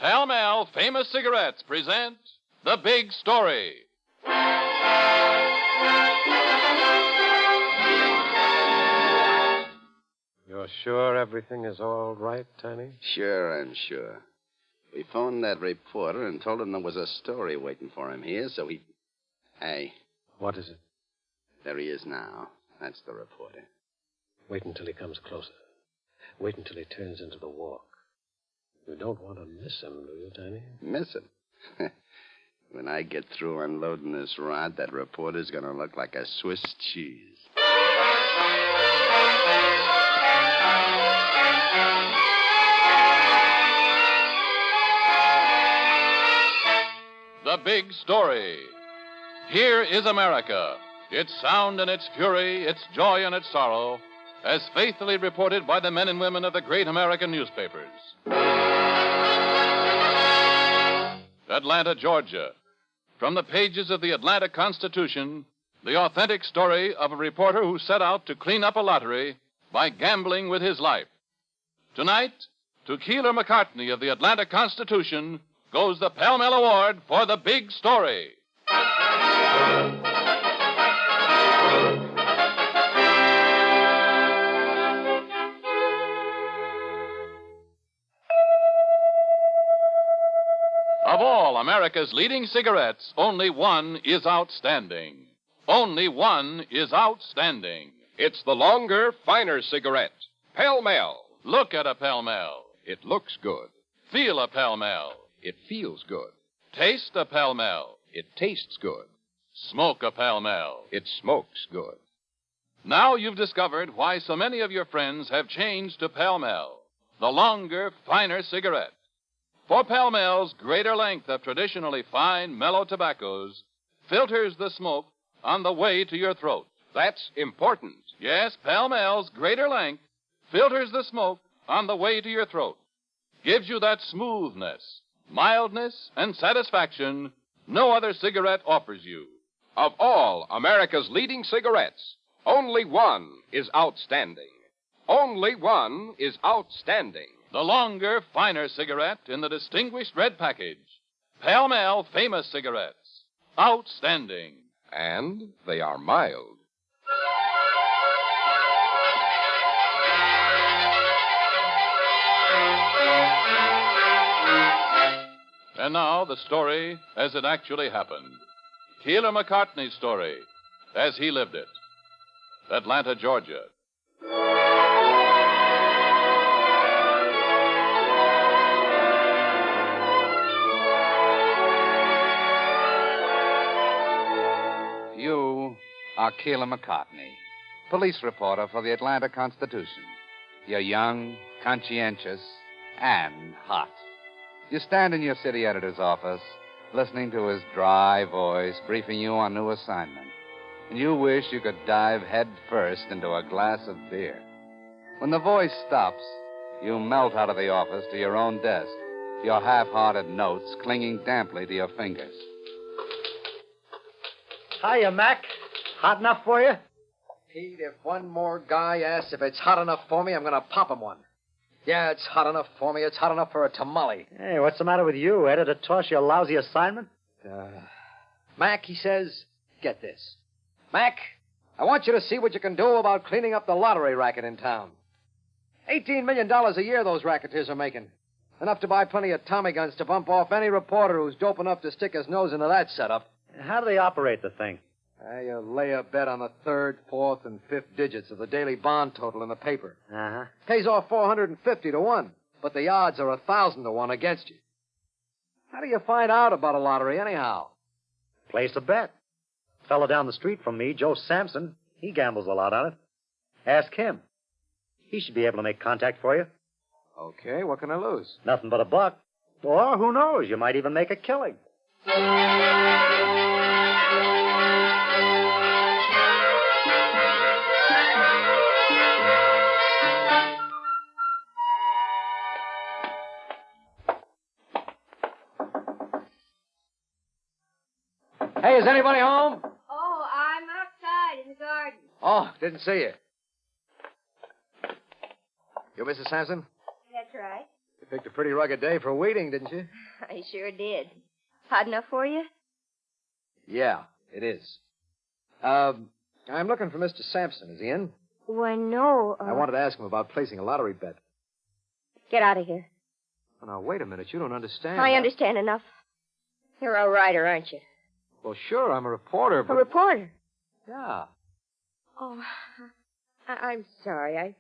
Pall Mall Famous Cigarettes present The Big Story. You're sure everything is all right, Tiny? Sure, I'm sure. We phoned that reporter and told him there was a story waiting for him here, so he... Hey. What is it? There he is now. That's the reporter. Wait until he comes closer. Wait until he turns into the walk. You don't want to miss him, do you, Tiny? Miss him? When I get through unloading this rod, that reporter's going to look like a Swiss cheese. The Big Story. Here is America, its sound and its fury, its joy and its sorrow, as faithfully reported by the men and women of the great American newspapers. Atlanta, Georgia. From the pages of the Atlanta Constitution, the authentic story of a reporter who set out to clean up a lottery by gambling with his life. Tonight, to Keeler McCartney of the Atlanta Constitution goes the Pall Mall Award for The Big Story. Of all America's leading cigarettes, only one is outstanding. Only one is outstanding. It's the longer, finer cigarette. Pall Mall. Look at a Pall Mall. It looks good. Feel a Pall Mall. It feels good. Taste a Pall Mall. It tastes good. Smoke a Pall Mall. It smokes good. Now you've discovered why so many of your friends have changed to Pall Mall, the longer, finer cigarette. For Pall Mall's greater length of traditionally fine, mellow tobaccos filters the smoke on the way to your throat. That's important. Yes, Pall Mall's greater length filters the smoke on the way to your throat. Gives you that smoothness, mildness, and satisfaction no other cigarette offers you. Of all America's leading cigarettes, only one is outstanding. Only one is outstanding. The longer, finer cigarette in the distinguished red package. Pall Mall Famous Cigarettes. Outstanding. And they are mild. And now, the story as it actually happened. Keeler McCartney's story as he lived it. Atlanta, Georgia. You are Keeler McCartney, police reporter for the Atlanta Constitution. You're young, conscientious, and hot. You stand in your city editor's office, listening to his dry voice briefing you on new assignment, and you wish you could dive head first into a glass of beer. When the voice stops, you melt out of the office to your own desk, your half-hearted notes clinging damply to your fingers. Hiya, Mac. Hot enough for you? Pete, if one more guy asks if it's hot enough for me, I'm going to pop him one. Yeah, it's hot enough for me. It's hot enough for a tamale. Hey, what's the matter with you? Editor toss you a lousy assignment? Mac, he says, get this. Mac, I want you to see what you can do about cleaning up the lottery racket in town. $18 million a year those racketeers are making. Enough to buy plenty of Tommy guns to bump off any reporter who's dope enough to stick his nose into that setup. How do they operate the thing? You lay a bet on the third, fourth, and fifth digits of the daily bond total in the paper. Uh-huh. Pays off 450 to 1, but the odds are 1,000 to 1 against you. How do you find out about a lottery anyhow? Place a bet. Fellow down the street from me, Joe Sampson, he gambles a lot on it. Ask him. He should be able to make contact for you. Okay, what can I lose? Nothing but $1. Or, who knows, you might even make a killing. Hey, is anybody home? Oh, I'm outside in the garden. Oh, didn't see you. You Mrs. Sampson? That's right. You picked a pretty rugged day for waiting, didn't you? I sure did. Hot enough for you? Yeah, it is. I'm looking for Mr. Sampson. Is he in? Why, no. I wanted to ask him about placing a lottery bet. Get out of here. Oh, now, wait a minute. You don't understand. I understand enough. You're a writer, aren't you? Well, sure, I'm a reporter, but... A reporter? Yeah. Oh, I'm sorry.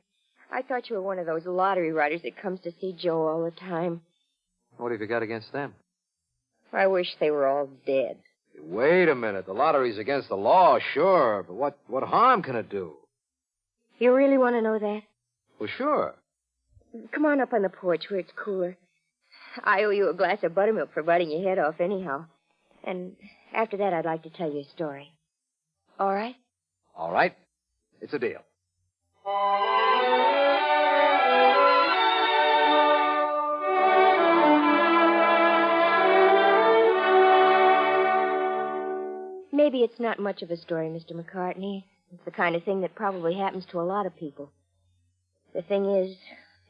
I thought you were one of those lottery writers that comes to see Joe all the time. What have you got against them? I wish they were all dead. Wait a minute. The lottery's against the law, sure, but what harm can it do? You really want to know that? Well, sure. Come on up on the porch where it's cooler. I owe you a glass of buttermilk for biting your head off anyhow. And after that, I'd like to tell you a story. All right? All right. It's a deal. Maybe it's not much of a story, Mr. McCartney. It's the kind of thing that probably happens to a lot of people. The thing is,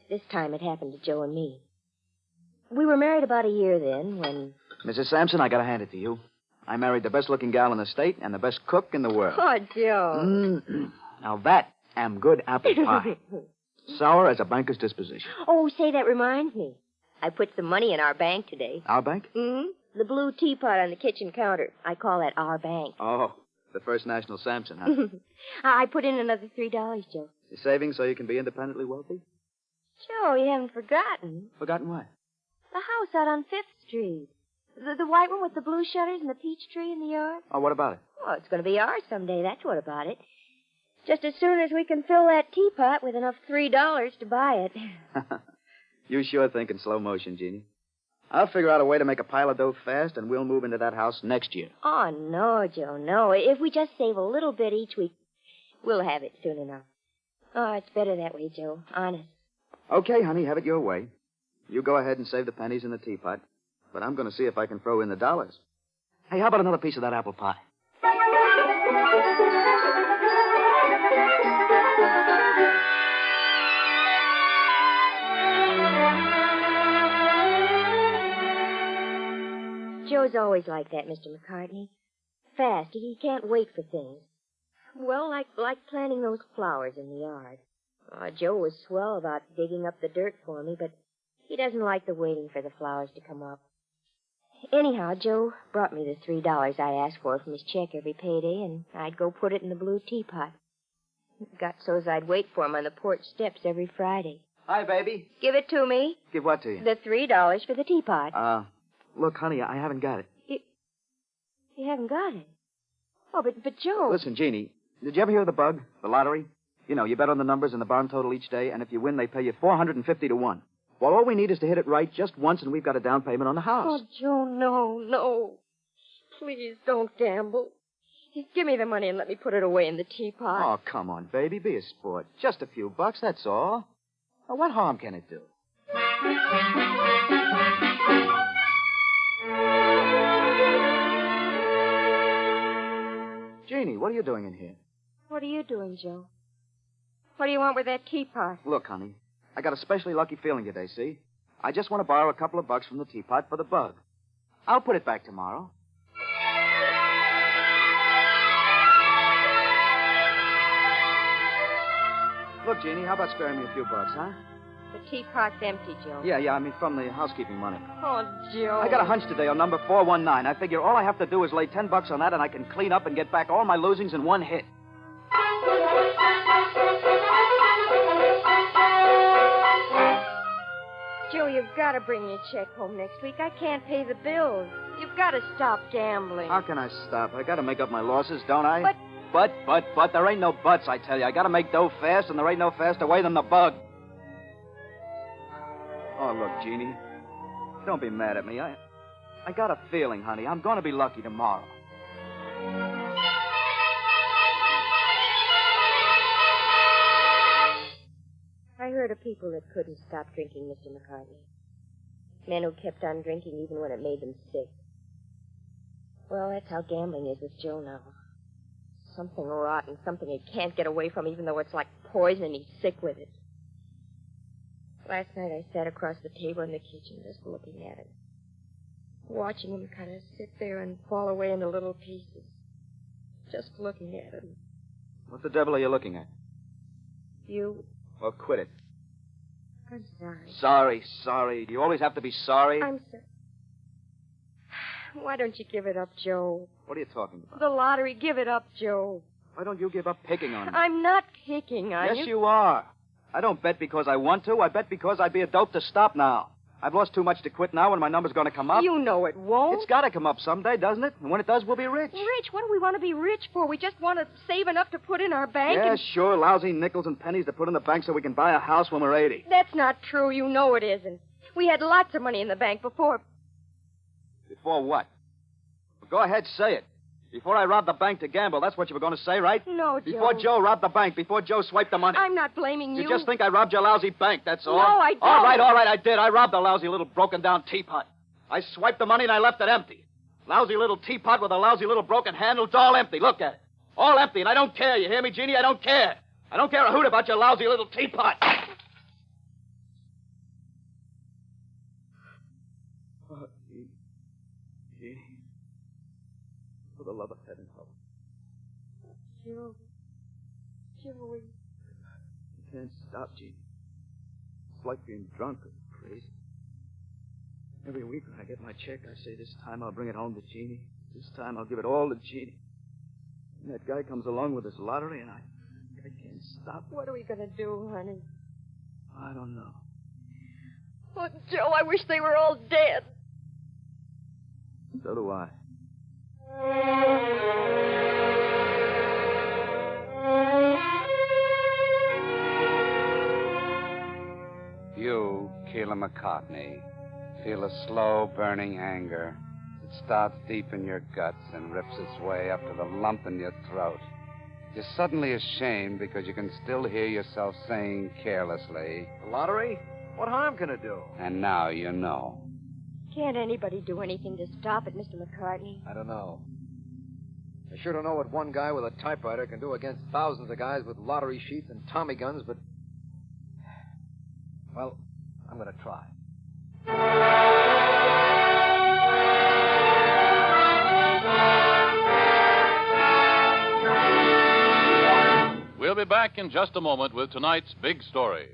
this time it happened to Joe and me. We were married about a year then when... Mrs. Sampson, I gotta hand it to you. I married the best-looking gal in the state and the best cook in the world. Oh, Joe. Now that am good apple pie. Sour as a banker's disposition. Oh, say, that reminds me. I put some money in our bank today. Our bank? Mm-hmm. The blue teapot on the kitchen counter. I call that our bank. Oh, the First National Sampson, huh? I put in another $3, Joe. You're saving so you can be independently wealthy? Joe, you haven't forgotten. Forgotten what? The house out on 5th Street. The white one with the blue shutters and the peach tree in the yard. Oh, what about it? Oh, it's going to be ours someday. That's what about it. Just as soon as we can fill that teapot with enough $3 to buy it. You sure think in slow motion, Jeannie. I'll figure out a way to make a pile of dough fast, and we'll move into that house next year. Oh, no, Joe, no. If we just save a little bit each week, we'll have it soon enough. Oh, it's better that way, Joe. Honest. Okay, honey, have it your way. You go ahead and save the pennies in the teapot, but I'm going to see if I can throw in the dollars. Hey, how about another piece of that apple pie? Joe's always like that, Mr. McCartney. Fast. He can't wait for things. Well, like planting those flowers in the yard. Joe was swell about digging up the dirt for me, but he doesn't like the waiting for the flowers to come up. Anyhow, Joe brought me the $3 I asked for from his check every payday, and I'd go put it in the blue teapot. It got so's I'd wait for him on the porch steps every Friday. Hi, baby. Give it to me. Give what to you? The $3 for the teapot. Look, honey, I haven't got it. You haven't got it? Oh, but Joe... Listen, Jeannie, did you ever hear of the bug, the lottery? You know, you bet on the numbers and the barn total each day, and if you win, they pay you $450 to 1. Well, all we need is to hit it right just once, and we've got a down payment on the house. Oh, Joe, no. Please don't gamble. Give me the money and let me put it away in the teapot. Oh, come on, baby. Be a sport. Just a few bucks, that's all. Well, what harm can it do? Jeannie, what are you doing in here? What are you doing, Joe? What do you want with that teapot? Look, honey, I got a specially lucky feeling today, see? I just want to borrow a couple of bucks from the teapot for the bug. I'll put it back tomorrow. Look, Jeannie, how about sparing me a few bucks, huh? The teapot's empty, Joe. Yeah, I mean from the housekeeping money. Oh, Joe. I got a hunch today on number 419. I figure all I have to do is lay $10 on that, and I can clean up and get back all my losings in one hit. Joe, you've got to bring me a check home next week. I can't pay the bills. You've got to stop gambling. How can I stop? I got to make up my losses, don't I? But... But, there ain't no buts, I tell you. I got to make dough fast, and there ain't no faster way than the bug. Oh, look, Jeannie. Don't be mad at me. I got a feeling, honey. I'm going to be lucky tomorrow. I heard of people that couldn't stop drinking, Mr. McCartney. Men who kept on drinking even when it made them sick. Well, that's how gambling is with Joe now. Something rotten, something he can't get away from, even though it's like poison and he's sick with it. Last night I sat across the table in the kitchen just looking at him. Watching him kind of sit there and fall away into little pieces. Just looking at him. What the devil are you looking at? You? Well, quit it. I'm sorry. Sorry. Do you always have to be sorry? I'm sorry. Why don't you give it up, Joe? What are you talking about? The lottery, give it up, Joe. Why don't you give up picking on me? I'm not picking on you. Yes, you are. I don't bet because I want to. I bet because I'd be a dope to stop now. I've lost too much to quit now, and my number's going to come up. You know it won't. It's got to come up someday, doesn't it? And when it does, we'll be rich. Rich? What do we want to be rich for? We just want to save enough to put in our bank. Yeah, sure. Lousy nickels and pennies to put in the bank so we can buy a house when we're 80. That's not true. You know it isn't. We had lots of money in the bank before. Before what? Well, go ahead, say it. Before I robbed the bank to gamble, that's what you were going to say, right? No, Joe. Before Joe robbed the bank, before Joe swiped the money. I'm not blaming you. You just think I robbed your lousy bank, that's all? No, I don't. All right, I did. I robbed the lousy little broken-down teapot. I swiped the money and I left it empty. Lousy little teapot with a lousy little broken handle. It's all empty. Look at it. All empty, and I don't care. You hear me, Jeannie? I don't care. I don't care a hoot about your lousy little teapot. Oh, Jeannie. For the love of heaven, help. Joey. I can't stop, Jeannie. It's like being drunk or crazy. Every week when I get my check, I say, this time I'll bring it home to Jeannie. This time I'll give it all to Jeannie. And that guy comes along with his lottery, and I can't stop. What are we going to do, honey? I don't know. Oh, Joe, I wish they were all dead. So do I. You, Keeler McCartney, feel a slow burning anger. It starts deep in your guts and rips its way up to the lump in your throat. You're suddenly ashamed because you can still hear yourself saying carelessly, The lottery? What harm can it do? and now you know. Can't anybody do anything to stop it, Mr. McCartney? I don't know. I sure don't know what one guy with a typewriter can do against thousands of guys with lottery sheets and Tommy guns, but... Well, I'm going to try. We'll be back in just a moment with tonight's big story.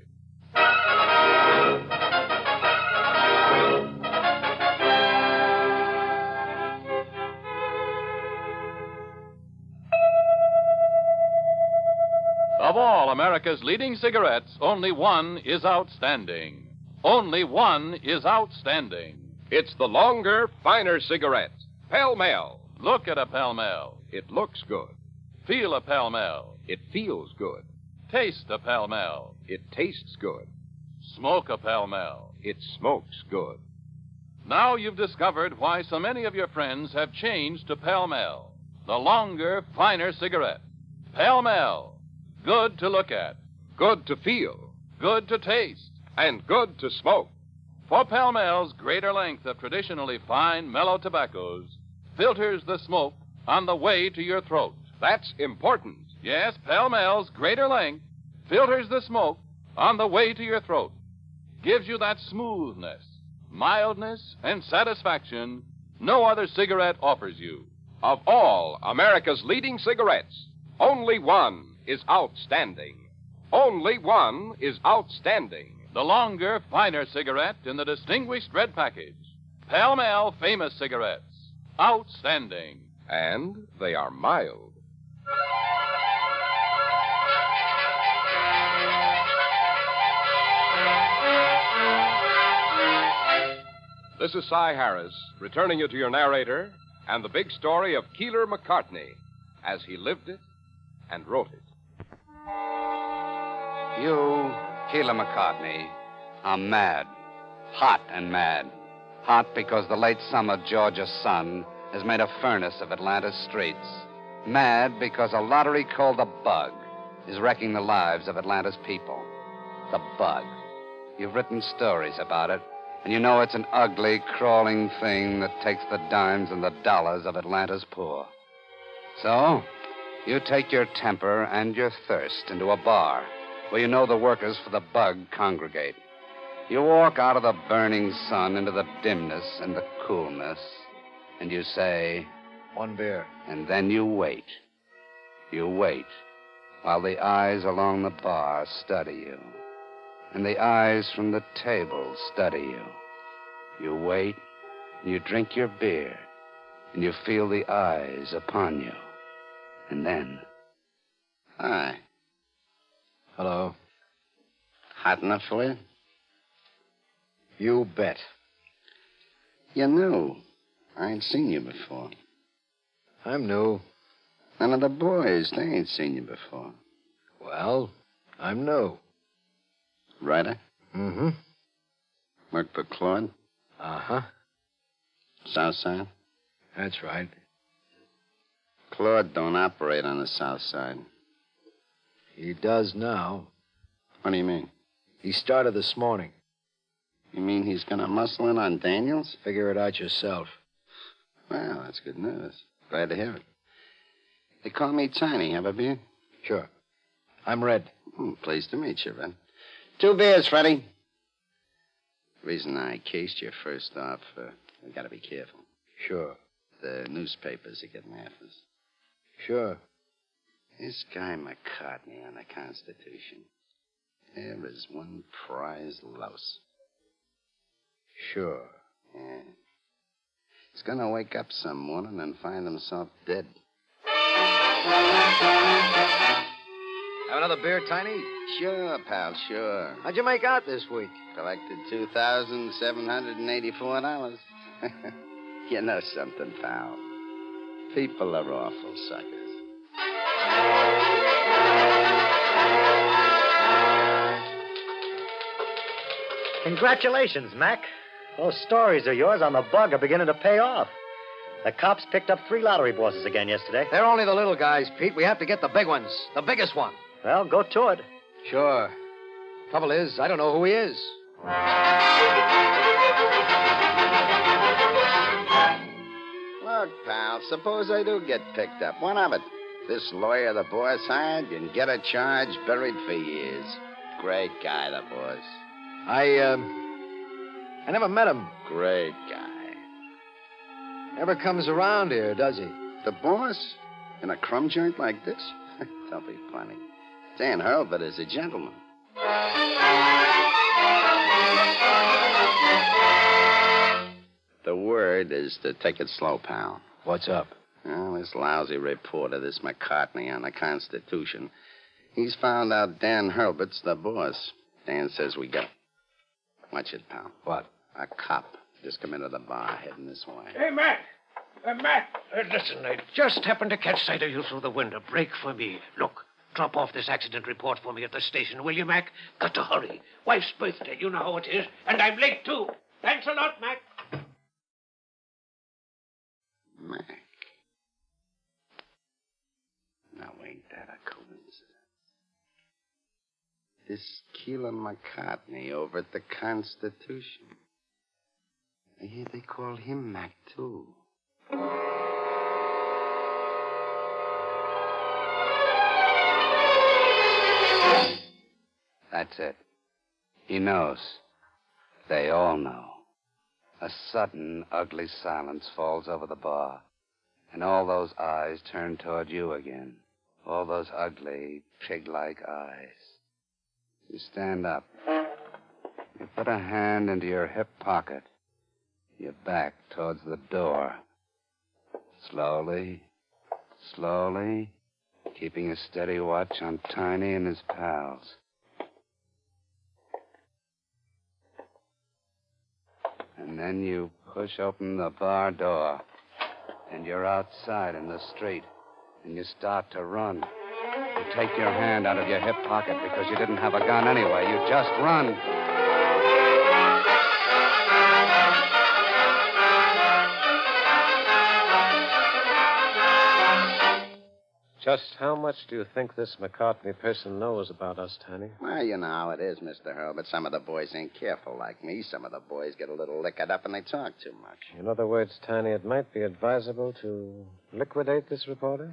Of all America's leading cigarettes, only one is outstanding. Only one is outstanding. It's the longer, finer cigarette. Pell Mell. Look at a Pell Mell. It looks good. Feel a Pell Mell. It feels good. Taste a Pell Mell. It tastes good. Smoke a Pell Mell. It smokes good. Now you've discovered why so many of your friends have changed to Pell Mell, the longer, finer cigarette. Pell Mell. Good to look at. Good to feel. Good to taste. And good to smoke. For Pell Mell's greater length of traditionally fine, mellow tobaccos filters the smoke on the way to your throat. That's important. Yes, Pell Mell's greater length filters the smoke on the way to your throat. Gives you that smoothness, mildness, and satisfaction no other cigarette offers you. Of all America's leading cigarettes, only one is outstanding. Only one is outstanding. The longer, finer cigarette in the distinguished red package. Pell Mell Famous Cigarettes. Outstanding. And they are mild. This is Cy Harris, returning you to your narrator and the big story of Keeler McCartney as he lived it and wrote it. You, Keeler McCartney, are mad. Hot and mad. Hot because the late summer Georgia sun has made a furnace of Atlanta's streets. Mad because a lottery called the Bug is wrecking the lives of Atlanta's people. The Bug. You've written stories about it, and you know it's an ugly, crawling thing that takes the dimes and the dollars of Atlanta's poor. So, you take your temper and your thirst into a bar where you know the workers for the Bug congregate. You walk out of the burning sun into the dimness and the coolness, and you say, 1 beer. and then you wait. You wait while the eyes along the bar study you, and the eyes from the table study you. You wait, and you drink your beer, and you feel the eyes upon you. And then... Hi. Hello. Hot enough for you? You bet. You're new. I ain't seen you before. I'm new. None of the boys, they ain't seen you before. Well, I'm new. Writer? Mm-hmm. Work for Claude? Uh-huh. South Side? That's right. Claude don't operate on the South Side. He does now. What do you mean? He started this morning. You mean he's gonna muscle in on Daniels? Figure it out yourself. Well, that's good news. Glad to hear it. They call me Tiny. Have a beer? Sure. I'm Red. Pleased to meet you, Red. 2 beers, Freddie. Reason I cased you first off, we gotta be careful. Sure. The newspapers are getting after us. Sure. This guy McCartney on the Constitution. There is one prize louse. Sure. Yeah. He's gonna wake up some morning and find himself dead. Have another beer, Tiny? Sure, pal, sure. How'd you make out this week? Collected $2,784. You know something, pal. People are awful suckers. Congratulations, Mac. Those stories of yours on the bug are beginning to pay off. The cops picked up 3 lottery bosses again yesterday. They're only the little guys, Pete. We have to get the big ones. The biggest one. Well, go to it. Sure. Trouble is, I don't know who he is. Look, pal, suppose I do get picked up. What of it? This lawyer the boss hired can get a charge buried for years. Great guy, the boss. I never met him. Great guy. Never comes around here, does he? The boss? In a crumb joint like this? Don't be funny. Dan Hurlbut is a gentleman. The word is to take it slow, pal. What's up? Well, this lousy reporter, this McCartney on the Constitution, he's found out Dan Hurlbut's the boss. Dan says we got... Watch it, pal. What? A cop just come into the bar heading this way. Hey, Mac! Mac! Listen, I just happened to catch sight of you through the window. Break for me. Look, drop off this accident report for me at the station, will you, Mac? Got to hurry. Wife's birthday, you know how it is. And I'm late, too. Thanks a lot, Mac. Mac. Now, ain't that a coincidence? This Keeler McCartney over at the Constitution. I hear they call him Mac, too. That's it. He knows. They all know. A sudden, ugly silence falls over the bar, and all those eyes turn toward you again. All those ugly, pig-like eyes. You stand up. You put a hand into your hip pocket. Your back towards the door. Slowly, slowly, keeping a steady watch on Tiny and his pals. And then you push open the bar door, and you're outside in the street, and you start to run. You take your hand out of your hip pocket because you didn't have a gun anyway. You just run. Just how much do you think this McCartney person knows about us, Tiny? Well, you know how it is, Mr. Hurlbut. Some of the boys ain't careful like me. Some of the boys get a little liquored up and they talk too much. In other words, Tiny, it might be advisable to liquidate this reporter?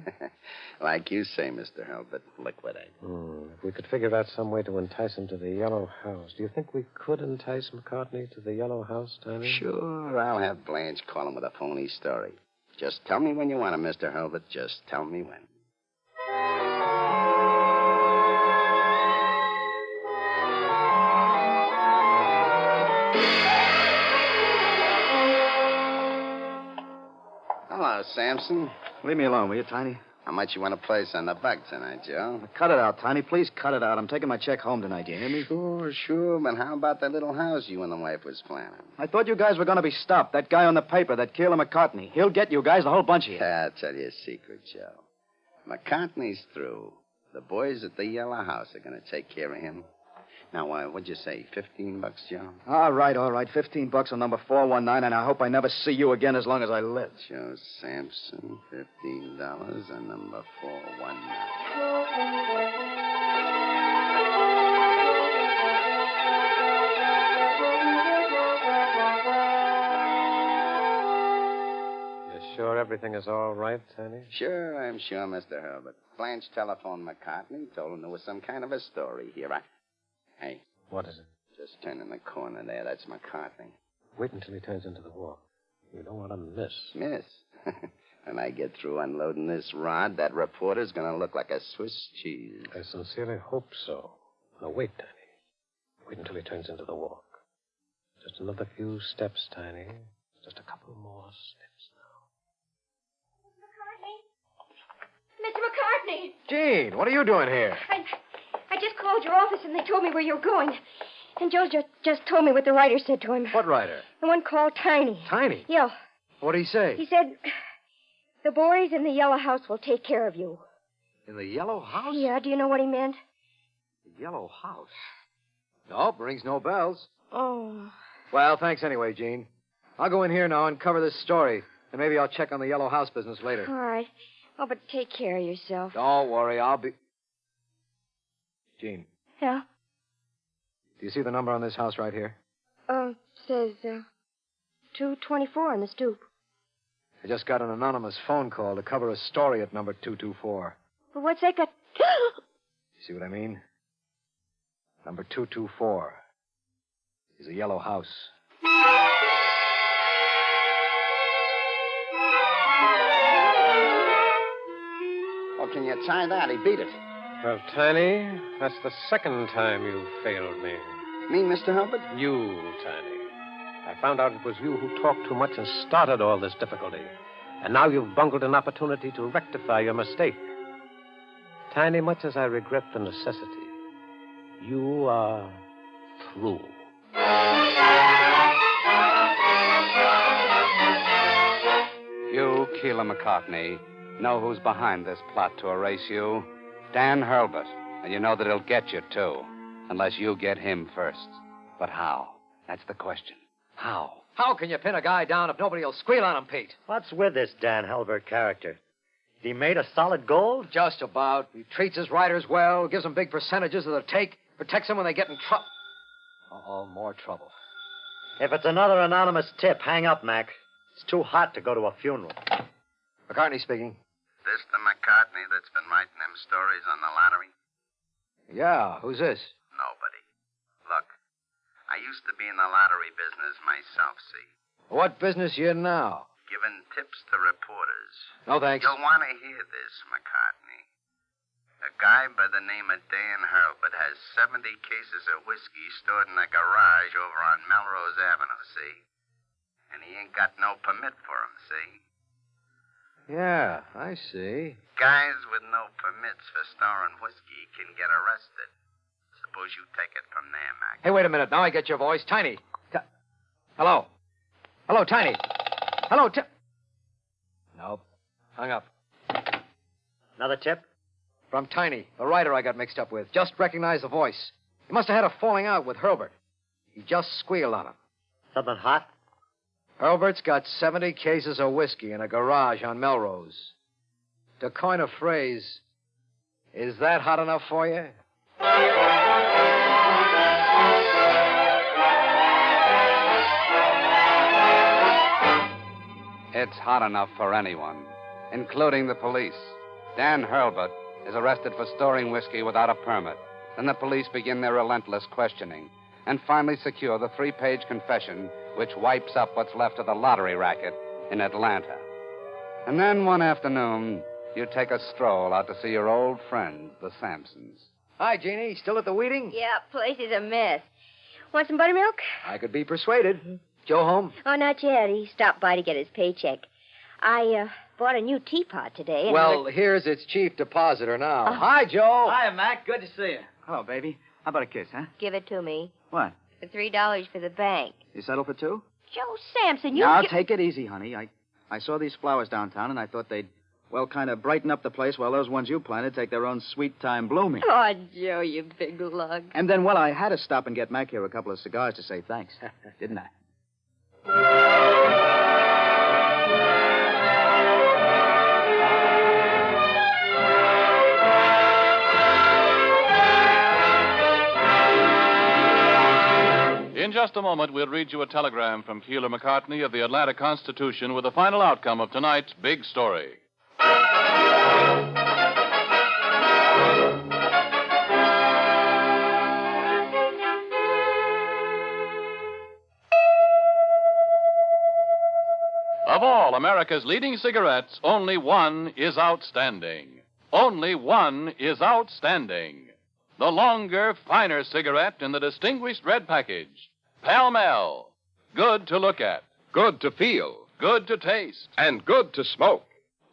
Like you say, Mr. Hurlbut, liquidate. If we could figure out some way to entice him to the Yellow House. Do you think we could entice McCartney to the Yellow House, Tiny? Sure, I'll have Blanche call him with a phony story. Just tell me when you want him, Mr. Hurlbut. Just tell me when. Hello, Samson. Leave me alone, will you, Tiny? How much you want to place on the bug tonight, Joe? Cut it out, Tiny. Please cut it out. I'm taking my check home tonight. You hear me? Sure. But how about that little house you and the wife was planning? I thought you guys were going to be stopped. That guy on the paper, that Keeler McCartney. He'll get you guys, the whole bunch of you. I'll tell you a secret, Joe. McCartney's through. The boys at the Yellow House are going to take care of him. Now, what'd you say, $15, Joe? All right. $15 on number 419, and I hope I never see you again as long as I live. Joe Sampson, $15 on number 419. You sure everything is all right, Tiny? Sure, I'm sure, Mr. Hurlbut. Blanche telephoned McCartney, told him there was some kind of a story here. Hey. What is it? Just turn in the corner there. That's McCartney. Wait until he turns into the walk. You don't want to miss. Miss? When I get through unloading this rod, that reporter's going to look like a Swiss cheese. I sincerely hope so. Now, wait, Tiny. Wait until he turns into the walk. Just another few steps, Tiny. Just a couple more steps now. Mr. McCartney! Gene, what are you doing here? I just called your office and they told me where you're going. And Joe just told me what the writer said to him. What writer? The one called Tiny. Tiny? Yeah. What'd he say? He said, the boys in the Yellow House will take care of you. In the Yellow House? Yeah, do you know what he meant? The Yellow House? Nope, rings no bells. Oh. Well, thanks anyway, Gene. I'll go in here now and cover this story. And maybe I'll check on the Yellow House business later. All right. Oh, but take care of yourself. Don't worry, I'll be... Gene. Yeah? Do you see the number on this house right here? Says, 224 on the stoop. I just got an anonymous phone call to cover a story at number 224. Well, what's that got... You see what I mean? Number 224 is a Yellow House. Oh, can you tie that? He beat it. Well, Tiny, that's the second time you've failed me. Me, Mr. Hurlbut? You, Tiny. I found out it was you who talked too much and started all this difficulty. And now you've bungled an opportunity to rectify your mistake. Tiny, much as I regret the necessity, you are through. You, Keeler McCartney, know who's behind this plot to erase you. Dan Hurlbut. And you know that he'll get you, too. Unless you get him first. But how? That's the question. How? How can you pin a guy down if nobody will squeal on him, Pete? What's with this Dan Hurlbut character? Is he made of solid gold? Just about. He treats his writers well, gives them big percentages of their take, protects them when they get in trouble. Uh-oh, more trouble. If it's another anonymous tip, hang up, Mac. It's too hot to go to a funeral. McCartney speaking. This the McCartney that's been writing them stories on the lottery? Yeah, who's this? Nobody. Look, I used to be in the lottery business myself, see? What business you in now? Giving tips to reporters. No, thanks. You'll want to hear this, McCartney. A guy by the name of Dan Hurlbut has 70 cases of whiskey stored in a garage over on Melrose Avenue, see? And he ain't got no permit for 'em, see? Yeah, I see. Guys with no permits for storing whiskey can get arrested. Suppose you take it from there, Mac. Hey, wait a minute. Now I get your voice. Tiny. Hello. Hello, Tiny. Hello, Nope. Hung up. Another tip? From Tiny, the writer I got mixed up with. Just recognized the voice. He must have had a falling out with Hurlbut. He just squealed on him. Something hot? Hurlburt's got 70 cases of whiskey in a garage on Melrose. To coin a phrase, Is that hot enough for you? It's hot enough for anyone, including the police. Dan Hurlbut is arrested for storing whiskey without a permit. Then the police begin their relentless questioning and finally secure the 3-page confession which wipes up what's left of the lottery racket in Atlanta. And then one afternoon, you take a stroll out to see your old friends, the Sampsons. Hi, Jeannie. Still at the Weeding? Yeah, place is a mess. Want some buttermilk? I could be persuaded. Joe home? Oh, not yet. He stopped by to get his paycheck. I bought a new teapot today. And Well, here's its chief depositor now. Oh. Hi, Joe. Hi, Mac. Good to see you. Hello, baby. How about a kiss, huh? Give it to me. What? For $3 for the bank. You settle for 2? Joe Sampson, you... Now, take it easy, honey. I saw these flowers downtown, and I thought they'd, well, kind of brighten up the place while those ones you planted take their own sweet time blooming. Oh, Joe, you big lug. And then, well, I had to stop and get Mac here a couple of cigars to say thanks. Didn't I? In just a moment, we'll read you a telegram from Keeler McCartney of the Atlanta Constitution with the final outcome of tonight's big story. Of all America's leading cigarettes, only one is outstanding. Only one is outstanding. The longer, finer cigarette in the distinguished red package. Pall-Mall. Good to look at. Good to feel. Good to taste. And good to smoke.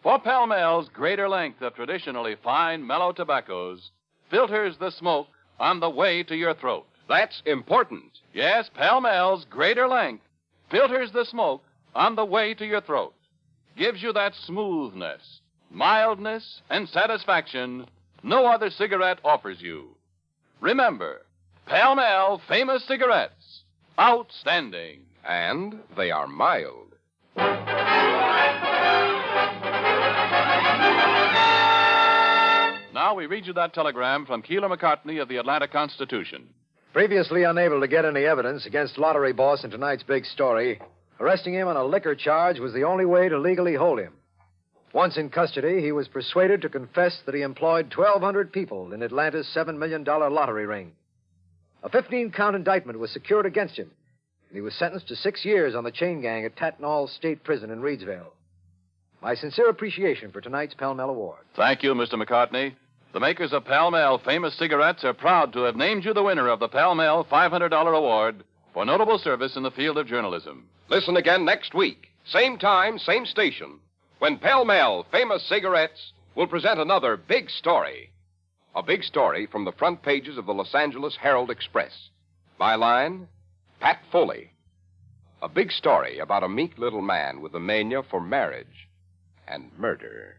For Pall-Mall's greater length of traditionally fine, mellow tobaccos filters the smoke on the way to your throat. That's important. Yes, Pall-Mall's greater length filters the smoke on the way to your throat. Gives you that smoothness, mildness, and satisfaction no other cigarette offers you. Remember, Pall-Mall famous cigarettes. Outstanding. And they are mild. Now we read you that telegram from Keeler McCartney of the Atlanta Constitution. Previously unable to get any evidence against lottery boss in tonight's big story, arresting him on a liquor charge was the only way to legally hold him. Once in custody, he was persuaded to confess that he employed 1,200 people in Atlanta's $7 million lottery ring. A 15-count indictment was secured against him, and he was sentenced to 6 years on the chain gang at Tatnall State Prison in Reidsville. My sincere appreciation for tonight's Pall-Mall Award. Thank you, Mr. McCartney. The makers of Pall-Mall famous cigarettes are proud to have named you the winner of the Pall-Mall $500 award for notable service in the field of journalism. Listen again next week. Same time, same station, when Pall-Mall famous cigarettes will present another big story. A big story from the front pages of the Los Angeles Herald-Express. Byline, Pat Foley. A big story about a meek little man with a mania for marriage and murder.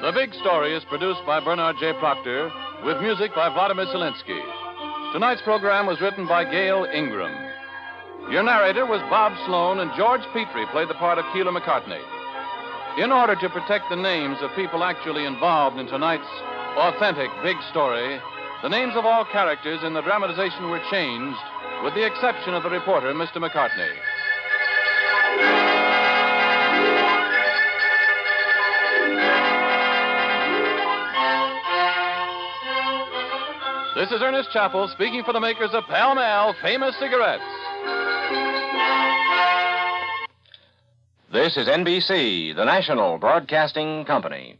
The Big Story is produced by Barnard J. Prockter with music by Vladimir Zelinsky. Tonight's program was written by Gail Ingram. Your narrator was Bob Sloane, and George Petrie played the part of Keeler McCartney. In order to protect the names of people actually involved in tonight's authentic Big Story, the names of all characters in the dramatization were changed, with the exception of the reporter, Mr. McCartney. This is Ernest Chappell speaking for the makers of Pall-Mall famous cigarettes. This is NBC, the national broadcasting company.